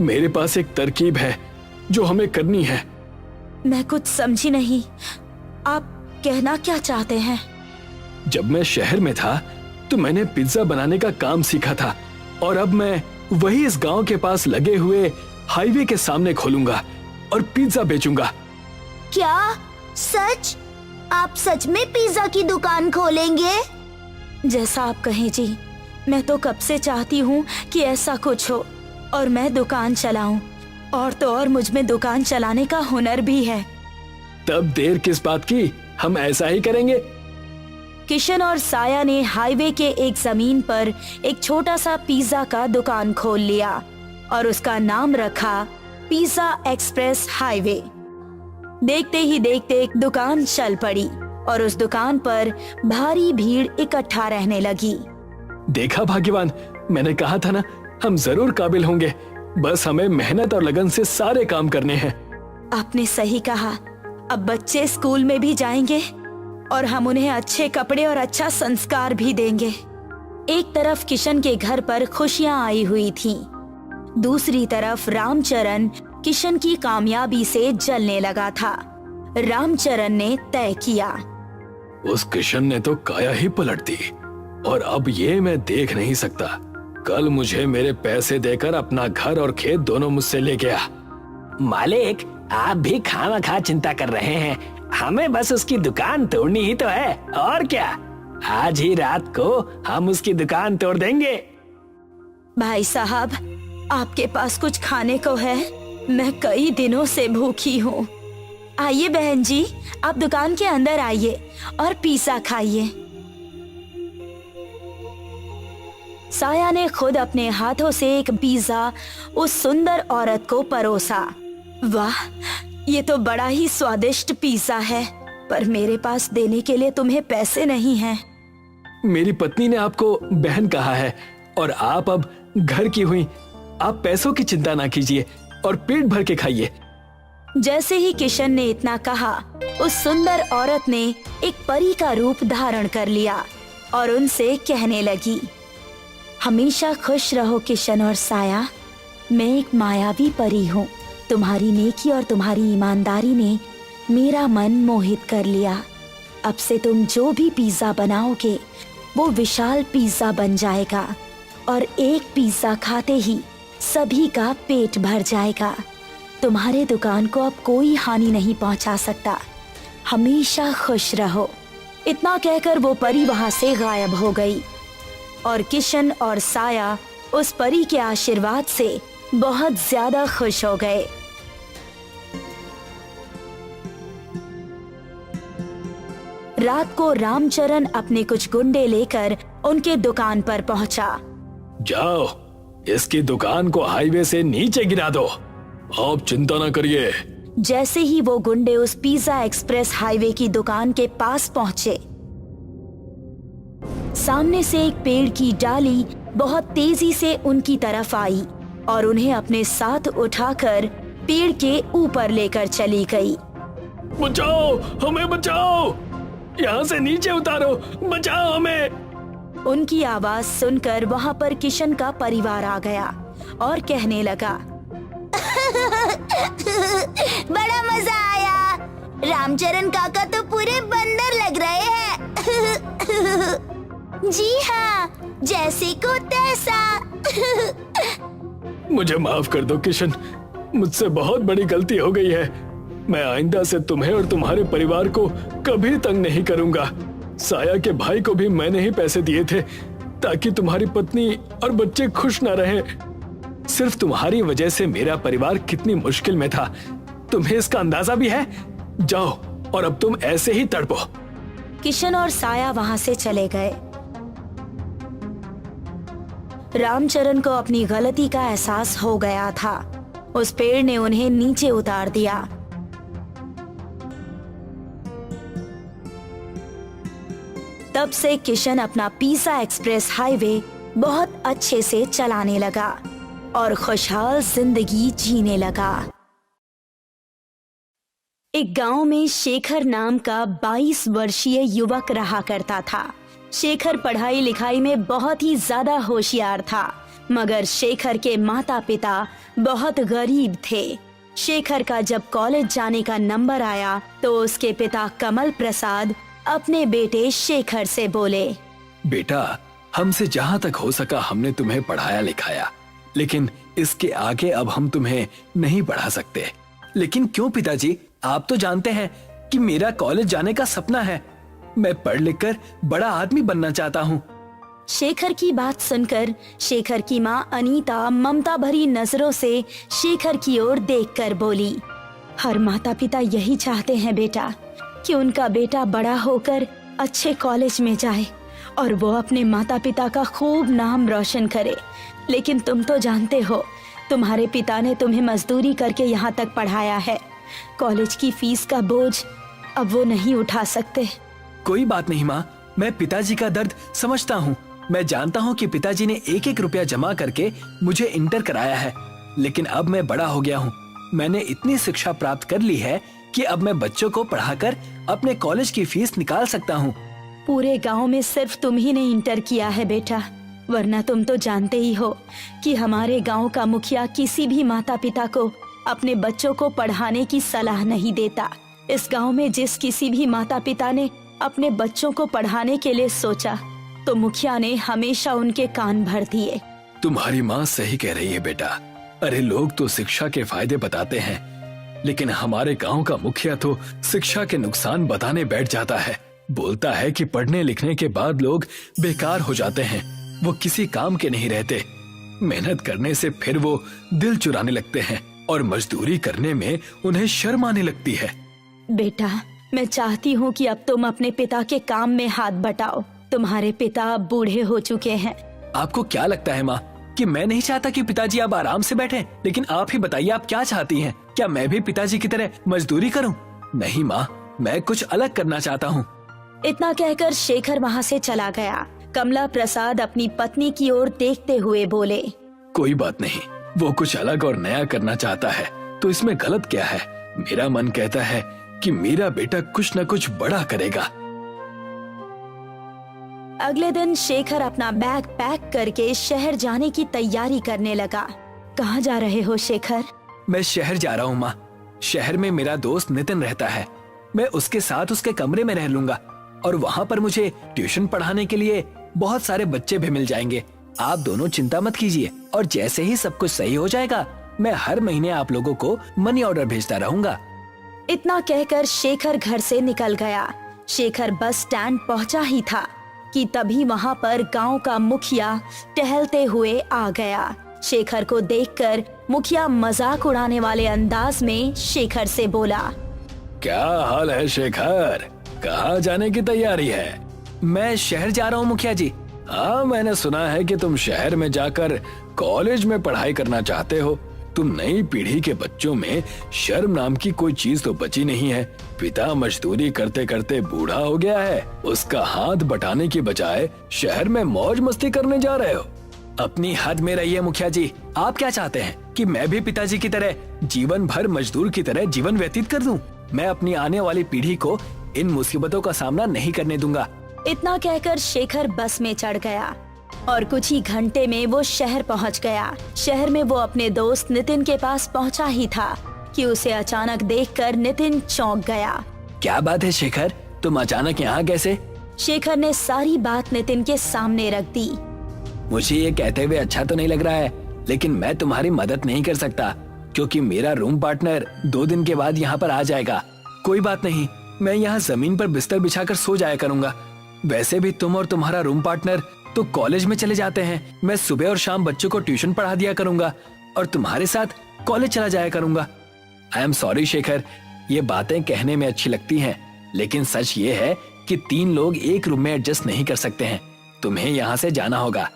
मेरे पास एक तरकीब है जो हमें करनी है। मैं कुछ समझी नहीं, आप कहना क्या चाहते हैं? जब मैं शहर में था तो मैंने पिज्जा बनाने का काम सीखा था और अब मैं वही इस गांव के पास लगे हुए हाईवे के सामने खोलूंगा और पिज्जा बेचूंगा। क्या सच? आप सच में पिज्जा की दुकान खोलेंगे? जैसा आप कहें जी, मैं तो कब से चाहती हूँ कि ऐसा कुछ हो और मैं दुकान चलाऊं, और तो और मुझ में दुकान चलाने का हुनर भी है। तब देर किस बात की, हम ऐसा ही करेंगे। किशन और साया ने हाईवे के एक जमीन पर एक छोटा सा पिज्जा का दुकान खोल लिया और उसका नाम रखा पिज्जा एक्सप्रेस हाईवे। देखते ही देखते दुकान चल पड़ी और उस दुकान पर भारी भीड़ इकट्ठा रहने लगी। देखा भाग्यवान, मैंने कहा था ना, हम जरूर काबिल होंगे, बस हमें मेहनत और लगन से सारे काम करने हैं। आपने सही कहा। अब बच्चे स्कूल में भी जाएंगे और हम उन्हें अच्छे कपड़े और अच्छा संस्कार भी देंगे। एक तरफ किशन के घर पर खुशियां आई हुई थीं, दूसरी तरफ रामचरण किशन की कामयाबी से जलने लगा था। रामचरण ने तय किया, उस किशन ने तो काया ही पलट दी और अब ये मैं देख नहीं सकता। कल मुझे मेरे पैसे देकर अपना घर और खेत दोनों मुझसे ले गया। मालिक, आप भी खामखा चिंता कर रहे हैं, हमें बस उसकी दुकान तोड़नी ही तो है, और क्या। आज ही रात को हम उसकी दुकान तोड़ देंगे। भाई साहब, आपके पास कुछ खाने को है? मैं कई दिनों से भूखी हूँ। आइए बहन जी, आप दुकान के अंदर आइए और पिज्जा खाइए। साया ने खुद अपने हाथों से एक पिज्जा उस सुंदर औरत को परोसा। वाह, ये तो बड़ा ही स्वादिष्ट पिज्जा है, पर मेरे पास देने के लिए तुम्हें पैसे नहीं हैं। मेरी पत्नी ने आपको बहन कहा है और आप अब घर की हुई, आप पैसों की चिंता ना कीजिए और पेट भर के खाइए। जैसे ही किशन ने इतना कहा, उस सुंदर औरत ने एक परी का रूप धारण कर लिया और उनसे कहने लगी, हमेशा खुश रहो किशन और साया, मैं एक मायावी परी हूँ। तुम्हारी नेकी और तुम्हारी ईमानदारी ने मेरा मन मोहित कर लिया। अब से तुम जो भी पिज्जा बनाओगे वो विशाल पिज्जा बन जाएगा और एक पिज्जा खाते ही सभी का पेट भर जाएगा। तुम्हारे दुकान को अब कोई हानि नहीं पहुंचा सकता। हमेशा खुश रहो। इतना कहकर वो परी वहां से गायब हो गई और किशन और साया उस परी के आशीर्वाद से बहुत ज्यादा खुश हो गए। रात को रामचरण अपने कुछ गुंडे लेकर उनके दुकान पर पहुंचा। जाओ, इसकी दुकान को हाईवे से नीचे गिरा दो, आप चिंता ना करिए। जैसे ही वो गुंडे उस पिज्जा एक्सप्रेस हाईवे की दुकान के पास पहुंचे, सामने से एक पेड़ की डाली बहुत तेजी से उनकी तरफ आई और उन्हें अपने साथ उठाकर पेड़ के ऊपर लेकर चली गई। बचाओ, हमें बचाओ, यहाँ से नीचे उतारो, बचाओ हमें। उनकी आवाज सुनकर वहाँ पर किशन का परिवार आ गया और कहने लगा, बड़ा मजा आया। रामचरण काका तो पूरे बंदर लग रहे हैं। जी हाँ, जैसे को तैसा। मुझे माफ कर दो किशन, मुझसे बहुत बड़ी गलती हो गई है। मैं आइंदा से तुम्हें और तुम्हारे परिवार को कभी तंग नहीं करूंगा। साया के भाई को भी मैंने ही पैसे दिए थे ताकि तुम्हारी पत्नी और बच्चे खुश न रहें। सिर्फ तुम्हारी वजह से मेरा परिवार कितनी मुश्किल में था, तुम्हें इसका अंदाजा भी है? जाओ और अब तुम ऐसे ही तड़पो। किशन और साया वहां से चले गए। रामचरण को अपनी गलती का एहसास हो गया था। उस पेड़ ने उन्हें नीचे उतार दिया। तब से किशन अपना पिज़्ज़ा एक्सप्रेस हाईवे बहुत अच्छे से चलाने लगा और खुशहाल जिंदगी जीने लगा। एक गांव में शेखर नाम का 22 वर्षीय युवक रहा करता था। शेखर पढ़ाई लिखाई में बहुत ही ज्यादा होशियार था, मगर शेखर के माता पिता बहुत गरीब थे। शेखर का जब कॉलेज जाने का नंबर आया तो उसके पिता कमल प्रसाद अपने बेटे शेखर से बोले, बेटा, हमसे जहाँ तक हो सका हमने तुम्हें पढ़ाया लिखाया, लेकिन इसके आगे अब हम तुम्हें नहीं पढ़ा सकते। लेकिन क्यों पिताजी? आप तो जानते हैं कि मेरा कॉलेज जाने का सपना है। मैं पढ़ लिख कर बड़ा आदमी बनना चाहता हूँ। शेखर की बात सुनकर शेखर की माँ अनीता ममता भरी नजरों से शेखर की ओर देखकर बोली, हर माता पिता यही चाहते हैं बेटा कि उनका बेटा बड़ा होकर अच्छे कॉलेज में जाए और वो अपने माता पिता का खूब नाम रोशन करे। लेकिन तुम तो जानते हो, तुम्हारे पिता ने तुम्हें मजदूरी करके यहाँ तक पढ़ाया है। कॉलेज की फीस का बोझ अब वो नहीं उठा सकते। कोई बात नहीं माँ, मैं पिताजी का दर्द समझता हूँ। मैं जानता हूँ कि पिताजी ने एक एक रुपया जमा करके मुझे इंटर कराया है, लेकिन अब मैं बड़ा हो गया हूँ। मैंने इतनी शिक्षा प्राप्त कर ली है कि अब मैं बच्चों को पढ़ाकर अपने कॉलेज की फीस निकाल सकता हूँ। पूरे गांव में सिर्फ तुम ही ने इंटर किया है बेटा, वरना तुम तो जानते ही हो कि हमारे गांव का मुखिया किसी भी माता पिता को अपने बच्चों को पढ़ाने की सलाह नहीं देता। इस गांव में जिस किसी भी माता पिता ने अपने बच्चों को पढ़ाने के लिए सोचा तो मुखिया ने हमेशा उनके कान भर दिए। तुम्हारी माँ सही कह रही है बेटा। अरे लोग तो शिक्षा के फायदे बताते हैं, लेकिन हमारे गांव का मुखिया तो शिक्षा के नुकसान बताने बैठ जाता है। बोलता है कि पढ़ने लिखने के बाद लोग बेकार हो जाते हैं, वो किसी काम के नहीं रहते। मेहनत करने से फिर वो दिल चुराने लगते हैं और मजदूरी करने में उन्हें शर्म आने लगती है। बेटा, मैं चाहती हूँ कि अब तुम अपने पिता के काम में हाथ बटाओ। तुम्हारे पिता अब बूढ़े हो चुके हैं। आपको क्या लगता है माँ कि मैं नहीं चाहता कि पिताजी अब आराम से बैठें? लेकिन आप ही बताइए, आप क्या चाहती हैं? क्या मैं भी पिताजी की तरह मजदूरी करूं? नहीं माँ, मैं कुछ अलग करना चाहता हूँ। इतना कहकर शेखर वहाँ से चला गया। कमला प्रसाद अपनी पत्नी की ओर देखते हुए बोले, कोई बात नहीं, वो कुछ अलग और नया करना चाहता है तो इसमें गलत क्या है? मेरा मन कहता है कि मेरा बेटा कुछ न कुछ बड़ा करेगा। अगले दिन शेखर अपना बैग पैक करके शहर जाने की तैयारी करने लगा। कहाँ जा रहे हो शेखर? मैं शहर जा रहा हूँ माँ। शहर में मेरा दोस्त नितिन रहता है, मैं उसके साथ उसके कमरे में रह लूंगा और वहाँ पर मुझे ट्यूशन पढ़ाने के लिए बहुत सारे बच्चे भी मिल जाएंगे। आप दोनों चिंता मत कीजिए और जैसे ही सब कुछ सही हो जाएगा मैं हर महीने आप लोगों को मनी ऑर्डर भेजता रहूंगा। इतना कहकर शेखर घर से निकल गया। शेखर बस स्टैंड पहुंचा ही था कि तभी वहां पर गांव का मुखिया टहलते हुए आ गया। शेखर को देखकर मुखिया मजाक उड़ाने वाले अंदाज में शेखर से बोला, क्या हाल है शेखर? कहाँ जाने की तैयारी है? मैं शहर जा रहा हूँ मुखिया जी। हाँ, मैंने सुना है कि तुम शहर में जाकर कॉलेज में पढ़ाई करना चाहते हो। तुम नई पीढ़ी के बच्चों में शर्म नाम की कोई चीज तो बची नहीं है। पिता मजदूरी करते करते बूढ़ा हो गया है, उसका हाथ बटाने की बजाय शहर में मौज मस्ती करने जा रहे हो। अपनी हद में रहिए मुखिया जी। आप क्या चाहते हैं कि मैं भी पिताजी की तरह जीवन भर मजदूर की तरह जीवन व्यतीत कर दूं? मैं अपनी आने वाली पीढ़ी को इन मुसीबतों का सामना नहीं करने दूंगा। इतना कहकर शेखर बस में चढ़ गया और कुछ ही घंटे में वो शहर पहुंच गया। शहर में वो अपने दोस्त नितिन के पास पहुंचा ही था कि उसे अचानक देखकर नितिन चौंक गया। क्या बात है शेखर, तुम अचानक यहाँ कैसे? शेखर ने सारी बात नितिन के सामने रख दी। मुझे ये कहते हुए अच्छा तो नहीं लग रहा है, लेकिन मैं तुम्हारी मदद नहीं कर सकता क्योंकि मेरा रूम पार्टनर 2 दिन के बाद यहाँ पर आ जाएगा। कोई बात नहीं, मैं यहाँ जमीन पर बिस्तर बिछाकर सो जाया करूंगा। वैसे भी तुम और तुम्हारा रूम पार्टनर तो कॉलेज में चले जाते हैं। मैं सुबह और शाम बच्चों को ट्यूशन पढ़ा दिया करूंगा और तुम्हारे साथ कॉलेज चला जाया करूंगा। आई एम सॉरी शेखर, ये बातें कहने में अच्छी लगती हैं, लेकिन सच ये है कि 3 लोग एक रूम में एडजस्ट नहीं कर सकते हैं। तुम्हें यहाँ से जाना होगा।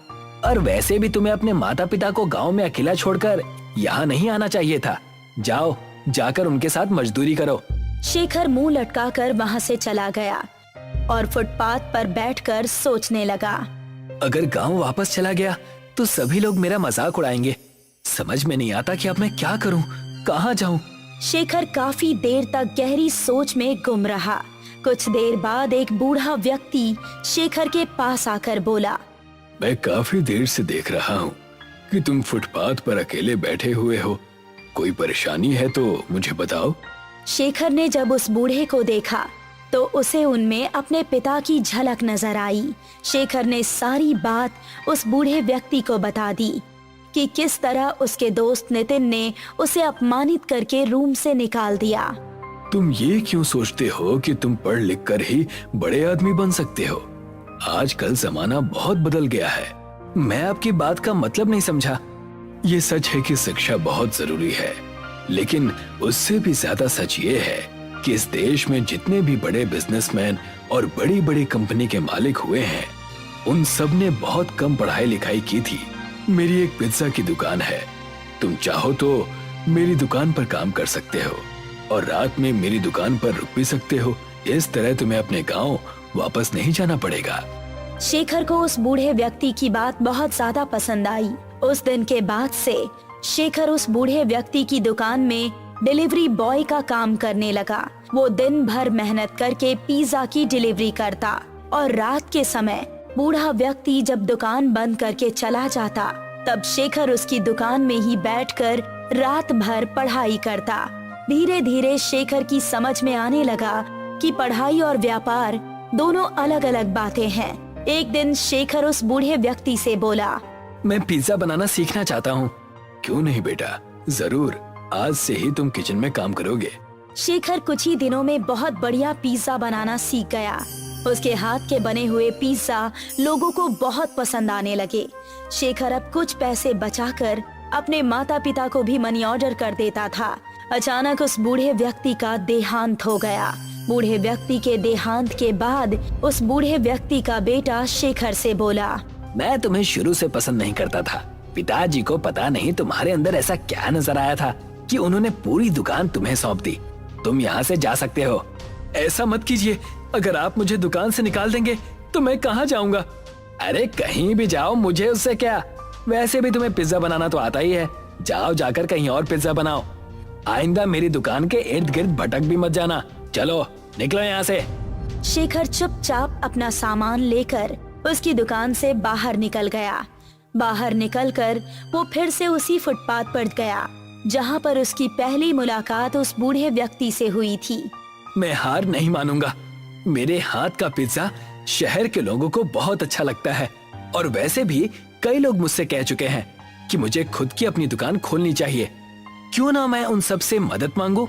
और वैसे भी तुम्हें अपने माता पिता को गाँव में अकेला छोड़कर यहाँ नहीं आना चाहिए था। जाओ, जाकर उनके साथ मजदूरी करो। शेखर मुंह लटकाकर वहाँ से चला गया और फुटपाथ पर बैठकर सोचने लगा। अगर गांव वापस चला गया तो सभी लोग मेरा मजाक उड़ाएंगे। समझ में नहीं आता कि अब मैं क्या करूं, कहां जाऊं। शेखर काफी देर तक गहरी सोच में गुम रहा। कुछ देर बाद एक बूढ़ा व्यक्ति शेखर के पास आकर बोला, मैं काफी देर से देख रहा हूँ कि तुम फुटपाथ पर अकेले बैठे हुए हो। कोई परेशानी है तो मुझे बताओ। शेखर ने जब उस बूढ़े को देखा तो उसे उनमें अपने पिता की झलक नजर आई। शेखर ने सारी बात उस बूढ़े व्यक्ति को बता दी कि किस तरह उसके दोस्त नितिन ने उसे अपमानित करके रूम से निकाल दिया। तुम ये क्यों सोचते हो कि तुम पढ़ लिख कर ही बड़े आदमी बन सकते हो? आजकल जमाना बहुत बदल गया है। मैं आपकी बात का मतलब नहीं समझा। ये सच है कि शिक्षा बहुत जरूरी है, लेकिन उससे भी ज्यादा सच ये है कि इस देश में जितने भी बड़े बिजनेसमैन और बड़ी बड़ी कंपनी के मालिक हुए हैं, उन सब ने बहुत कम पढ़ाई लिखाई की थी। मेरी एक पिज्जा की दुकान है। तुम चाहो तो मेरी दुकान पर काम कर सकते हो और रात में मेरी दुकान पर रुक भी सकते हो। इस तरह तुम्हें अपने गांव वापस नहीं जाना पड़ेगा। शेखर को उस बूढ़े व्यक्ति की बात बहुत ज्यादा पसंद आई। उस दिन के बाद से शेखर उस बूढ़े व्यक्ति की दुकान में डिलीवरी बॉय का काम करने लगा। वो दिन भर मेहनत करके पिज्जा की डिलीवरी करता और रात के समय बूढ़ा व्यक्ति जब दुकान बंद करके चला जाता तब शेखर उसकी दुकान में ही बैठकर रात भर पढ़ाई करता। धीरे धीरे शेखर की समझ में आने लगा कि पढ़ाई और व्यापार दोनों अलग अलग बातें हैं। एक दिन शेखर उस बूढ़े व्यक्ति से बोला, मैं पिज्जा बनाना सीखना चाहता हूँ। क्यों नहीं बेटा, जरूर। आज से ही तुम किचन में काम करोगे। शेखर कुछ ही दिनों में बहुत बढ़िया पिज्जा बनाना सीख गया। उसके हाथ के बने हुए पिज्जा लोगों को बहुत पसंद आने लगे। शेखर अब कुछ पैसे बचाकर अपने माता पिता को भी मनी ऑर्डर कर देता था। अचानक उस बूढ़े व्यक्ति का देहांत हो गया। बूढ़े व्यक्ति के देहांत के बाद उस बूढ़े व्यक्ति का बेटा शेखर से बोला, मैं तुम्हें शुरू से पसंद नहीं करता था। पिताजी को पता नहीं तुम्हारे अंदर ऐसा क्या नजर आया था कि उन्होंने पूरी दुकान तुम्हें सौंप दी। तुम यहाँ से जा सकते हो। ऐसा मत कीजिए। अगर आप मुझे दुकान से निकाल देंगे तो मैं कहाँ जाऊँगा? अरे कहीं भी जाओ, मुझे उससे क्या। वैसे भी तुम्हें पिज्जा बनाना तो आता ही है। जाओ, जाकर कहीं और पिज्जा बनाओ। आइंदा मेरी दुकान के इर्द गिर्द भटक भी मत जाना। चलो निकलो यहाँ से। शेखर चुपचाप अपना सामान लेकर उसकी दुकान से बाहर निकल गया। बाहर निकलकर वो फिर से उसी फुटपाथ पर गया जहाँ पर उसकी पहली मुलाकात उस बूढ़े व्यक्ति से हुई थी। मैं हार नहीं मानूंगा। मेरे हाथ का पिज्जा शहर के लोगों को बहुत अच्छा लगता है और वैसे भी कई लोग मुझसे कह चुके हैं कि मुझे खुद की अपनी दुकान खोलनी चाहिए। क्यों ना मैं उन सब से मदद मांगू।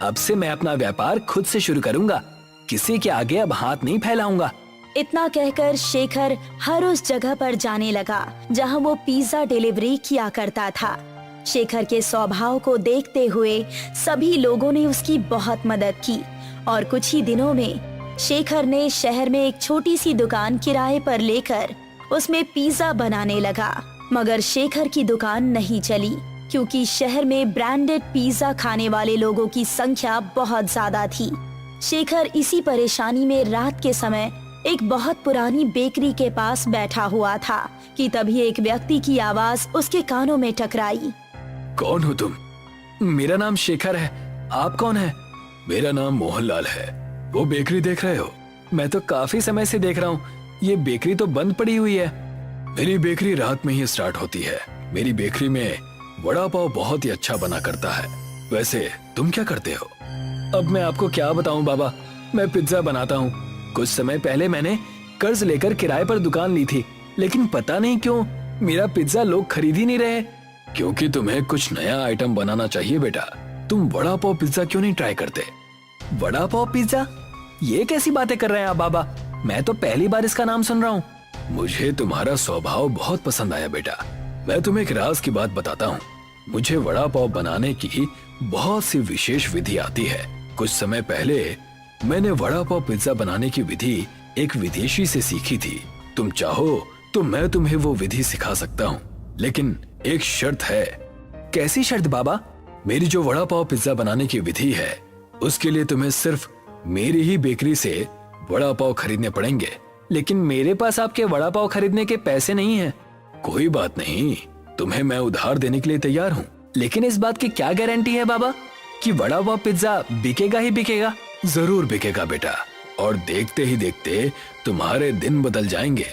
अब से मैं अपना व्यापार खुद से शुरू करूंगा। किसी के आगे अब हाथ नहीं फैलाऊंगा। इतना कहकर शेखर हर उस जगह पर जाने लगा जहां वो पिज्जा डिलीवरी किया करता था। शेखर के स्वभाव को देखते हुए सभी लोगों ने उसकी बहुत मदद की और कुछ ही दिनों में शेखर ने शहर में एक छोटी सी दुकान किराए पर लेकर उसमें पिज्जा बनाने लगा। मगर शेखर की दुकान नहीं चली क्योंकि शहर में ब्रांडेड पिज्जा खाने वाले लोगों की संख्या बहुत ज्यादा थी। शेखर इसी परेशानी में रात के समय एक बहुत पुरानी बेकरी के पास बैठा हुआ था कि तभी एक व्यक्ति की आवाज उसके कानों में टकराई। कौन हो तुम? मेरा नाम शेखर है। आप कौन है? मेरा नाम मोहनलाल है। वो बेकरी देख रहे हो? मैं तो काफी समय से देख रहा हूँ। ये बेकरी तो बंद पड़ी हुई है। मेरी बेकरी रात में ही स्टार्ट होती है। मेरी बेकरी में वड़ा पाव बहुत ही अच्छा बना करता है। वैसे तुम क्या करते हो? अब मैं आपको क्या बताऊं बाबा, मैं पिज्जा बनाता हूँ। कुछ समय पहले मैंने कर्ज लेकर किराए पर दुकान ली थी, लेकिन पता नहीं क्यों मेरा पिज्जा लोग खरीद ही नहीं रहे। क्योंकि तुम्हें कुछ नया आइटम बनाना चाहिए बेटा। तुम वड़ा पाव पिज्जा क्यों नहीं ट्राई करते? वड़ा पाव पिज्जा? ये कैसी बातें कर रहे हैं आप बाबा? मैं तो पहली बार इसका नाम सुन रहा हूँ। मुझे तुम्हारा स्वभाव बहुत पसंद आया बेटा। मैं तुम्हें एक राज की बात बताता हूँ। मुझे वड़ा पाव बनाने की बहुत सी विशेष विधि आती है। कुछ समय पहले मैंने वड़ा पाव पिज्जा बनाने की विधि एक विदेशी से सीखी थी। तुम चाहो तो मैं तुम्हें वो विधि सिखा सकता हूँ, लेकिन एक शर्त है। कैसी शर्त बाबा? मेरी जो वड़ा पाव पिज्जा बनाने की विधि है उसके लिए तुम्हें सिर्फ मेरी ही बेकरी से वड़ा पाव खरीदने पड़ेंगे। लेकिन मेरे पास आपके वड़ा पाव खरीदने के पैसे नहीं हैं। कोई बात नहीं, तुम्हें मैं उधार देने के लिए तैयार हूँ। लेकिन इस बात की क्या गारंटी है बाबा कि वड़ा पाव पिज्जा बिकेगा ही बिकेगा? जरूर बिकेगा बेटा, और देखते ही देखते तुम्हारे दिन बदल जाएंगे।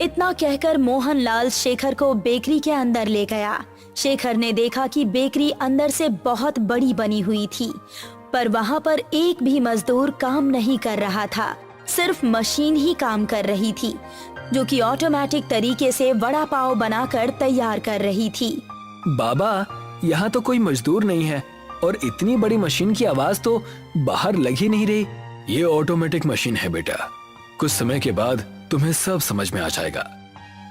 इतना कहकर मोहनलाल शेखर को बेकरी के अंदर ले गया। शेखर ने देखा कि बेकरी अंदर से बहुत बड़ी बनी हुई थी, पर वहाँ पर एक भी मजदूर काम नहीं कर रहा था। सिर्फ मशीन ही काम कर रही थी, जो कि ऑटोमेटिक तरीके से वड़ा पाव बनाकर तैयार कर रही थी। बाबा, यहाँ तो कोई मजदूर नहीं है और इतनी बड़ी मशीन की आवाज तो बाहर लग ही नहीं रही। ये ऑटोमेटिक मशीन है बेटा, कुछ समय के बाद तुम्हें सब समझ में आ जाएगा।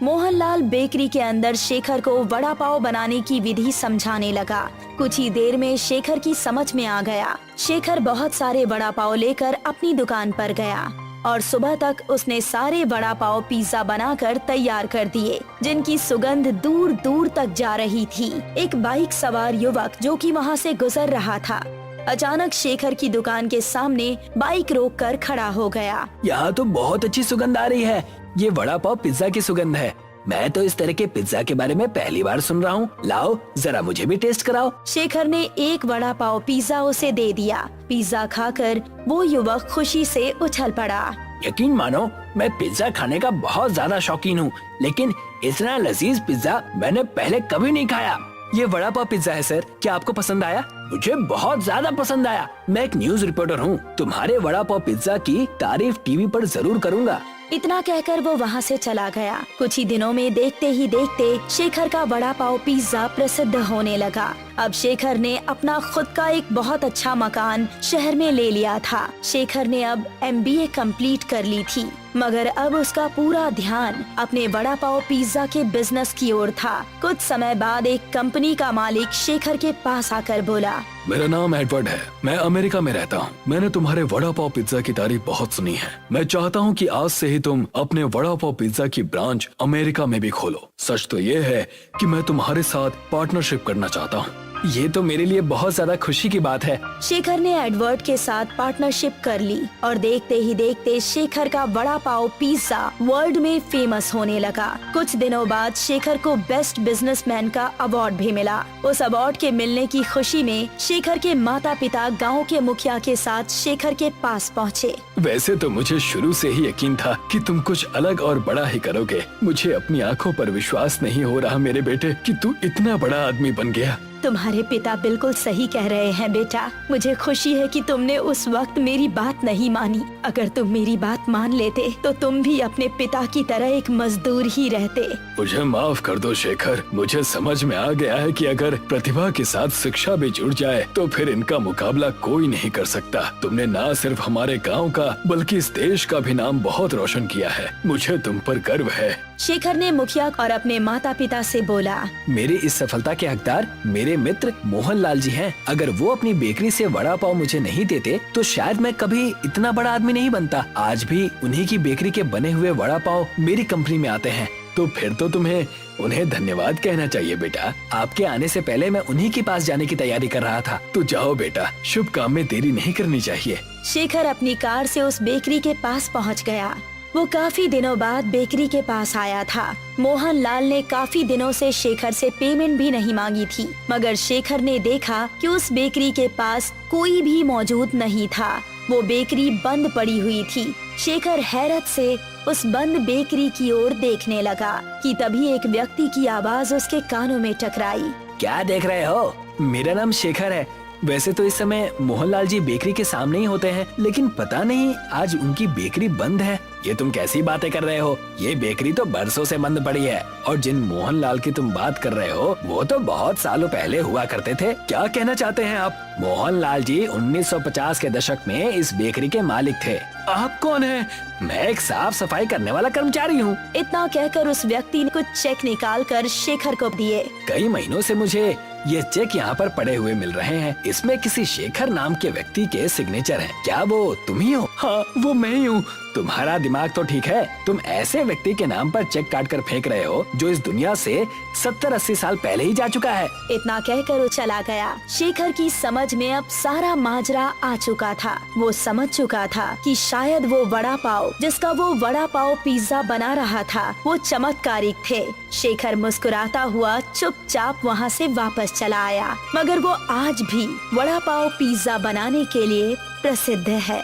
मोहनलाल बेकरी के अंदर शेखर को वड़ा पाव बनाने की विधि समझाने लगा। कुछ ही देर में शेखर की समझ में आ गया। शेखर बहुत सारे वड़ा पाव लेकर अपनी दुकान पर गया और सुबह तक उसने सारे वड़ा पाव पिज्जा बनाकर तैयार कर दिए, जिनकी सुगंध दूर दूर तक जा रही थी। एक बाइक सवार युवक जो कि वहाँ से गुजर रहा था, अचानक शेखर की दुकान के सामने बाइक रोककर खड़ा हो गया। यहाँ तो बहुत अच्छी सुगंध आ रही है। ये वड़ा पाव पिज्जा की सुगंध है। मैं तो इस तरह के पिज्जा के बारे में पहली बार सुन रहा हूँ। लाओ जरा मुझे भी टेस्ट कराओ। शेखर ने एक वड़ा पाव पिज्जा उसे दे दिया। पिज्जा खाकर वो युवक खुशी से उछल पड़ा। यकीन मानो, मैं पिज्जा खाने का बहुत ज्यादा शौकीन हूँ, लेकिन इतना लजीज पिज्जा मैंने पहले कभी नहीं खाया। ये वड़ा पाव पिज्जा है सर, क्या आपको पसंद आया? मुझे बहुत ज्यादा पसंद आया। मैं एक न्यूज रिपोर्टर हूँ, तुम्हारे वड़ा पाव पिज्जा की तारीफ टीवी पर जरूर करूँगा। इतना कहकर वो वहाँ से चला गया। कुछ ही दिनों में देखते ही देखते शेखर का वड़ा पाव पिज्जा प्रसिद्ध होने लगा। अब शेखर ने अपना खुद का एक बहुत अच्छा मकान शहर में ले लिया था। शेखर ने अब MBA कंप्लीट कर ली थी, मगर अब उसका पूरा ध्यान अपने वड़ा पाव पिज्जा के बिजनेस की ओर था। कुछ समय बाद एक कंपनी का मालिक शेखर के पास आकर बोला, मेरा नाम एडवर्ड है, मैं अमेरिका में रहता हूँ। मैंने तुम्हारे वड़ा पाव पिज्जा की तारीफ बहुत सुनी है। मैं चाहता हूँ कि आज से ही तुम अपने वड़ा पाव पिज्जा की ब्रांच अमेरिका में भी खोलो। सच तो ये है कि मैं तुम्हारे साथ पार्टनरशिप करना चाहता हूँ। ये तो मेरे लिए बहुत ज्यादा खुशी की बात है। शेखर ने एडवर्ड के साथ पार्टनरशिप कर ली और देखते ही देखते शेखर का वड़ा पाव पिज्जा वर्ल्ड में फेमस होने लगा। कुछ दिनों बाद शेखर को बेस्ट बिजनेसमैन का अवार्ड भी मिला। उस अवार्ड के मिलने की खुशी में शेखर के माता पिता गाँव के मुखिया के साथ शेखर के पास पहुँचे। वैसे तो मुझे शुरू से ही यकीन था कि तुम कुछ अलग और बड़ा ही करोगे। मुझे अपनी आंखों पर विश्वास नहीं हो रहा मेरे बेटे कि तू इतना बड़ा आदमी बन गया। तुम्हारे पिता बिल्कुल सही कह रहे हैं बेटा। मुझे खुशी है कि तुमने उस वक्त मेरी बात नहीं मानी। अगर तुम मेरी बात मान लेते तो तुम भी अपने पिता की तरह एक मजदूर ही रहते। मुझे माफ कर दो शेखर, मुझे समझ में आ गया है कि अगर प्रतिभा के साथ शिक्षा भी जुड़ जाए तो फिर इनका मुकाबला कोई नहीं कर सकता। तुमने न सिर्फ हमारे गाँव का बल्कि इस देश का भी नाम बहुत रोशन किया है। मुझे तुम पर गर्व है। शेखर ने मुखिया और अपने माता पिता से बोला, मेरी इस सफलता के हकदार मेरे मित्र मोहनलाल जी हैं। अगर वो अपनी बेकरी से वड़ा पाव मुझे नहीं देते तो शायद मैं कभी इतना बड़ा आदमी नहीं बनता। आज भी उन्हीं की बेकरी के बने हुए वड़ा पाव मेरी कंपनी में आते हैं। तो फिर तो तुम्हें उन्हें धन्यवाद कहना चाहिए बेटा। आपके आने से पहले मैं उन्हीं के पास जाने की तैयारी कर रहा था। तो जाओ बेटा, शुभ काम में देरी नहीं करनी चाहिए। शेखर अपनी कार से उस बेकरी के पास पहुंच गया। वो काफी दिनों बाद बेकरी के पास आया था। मोहनलाल ने काफी दिनों से शेखर से पेमेंट भी नहीं मांगी थी, मगर शेखर ने देखा कि उस बेकरी के पास कोई भी मौजूद नहीं था। वो बेकरी बंद पड़ी हुई थी। शेखर हैरत से उस बंद बेकरी की ओर देखने लगा कि तभी एक व्यक्ति की आवाज उसके कानों में टकराई। क्या देख रहे हो? मेरा नाम शेखर है। वैसे तो इस समय मोहनलाल जी बेकरी के सामने ही होते हैं, लेकिन पता नहीं आज उनकी बेकरी बंद है। ये तुम कैसी बातें कर रहे हो? ये बेकरी तो बरसों से बंद पड़ी है और जिन मोहनलाल की तुम बात कर रहे हो वो तो बहुत सालों पहले हुआ करते थे। क्या कहना चाहते हैं आप? मोहनलाल जी 1950 के दशक में इस बेकरी के मालिक थे। आप कौन हैं? मैं एक साफ सफाई करने वाला कर्मचारी हूँ। इतना कहकर उस व्यक्ति ने कुछ चेक निकाल कर शेखर को दिए। कई महीनों से मुझे ये चेक यहाँ पर पड़े हुए मिल रहे हैं। इसमें किसी शेखर नाम के व्यक्ति के सिग्नेचर हैं। क्या वो तुम ही हो? हाँ, वो मैं ही हूँ। तुम्हारा दिमाग तो ठीक है। तुम ऐसे व्यक्ति के नाम पर चेक काट कर फेंक रहे हो जो इस दुनिया से 70-80 साल पहले ही जा चुका है। इतना कहकर वो चला गया। शेखर की समझ में अब सारा माजरा आ चुका था। वो समझ चुका था कि शायद वो वड़ा पाव जिसका वो वड़ा पाव पिज्जा बना रहा था वो चमत्कारिक थे। शेखर मुस्कुराता हुआ चुपचाप वहाँ से वापस चला आया, मगर वो आज भी वड़ा पाव पिज्जा बनाने के लिए प्रसिद्ध है।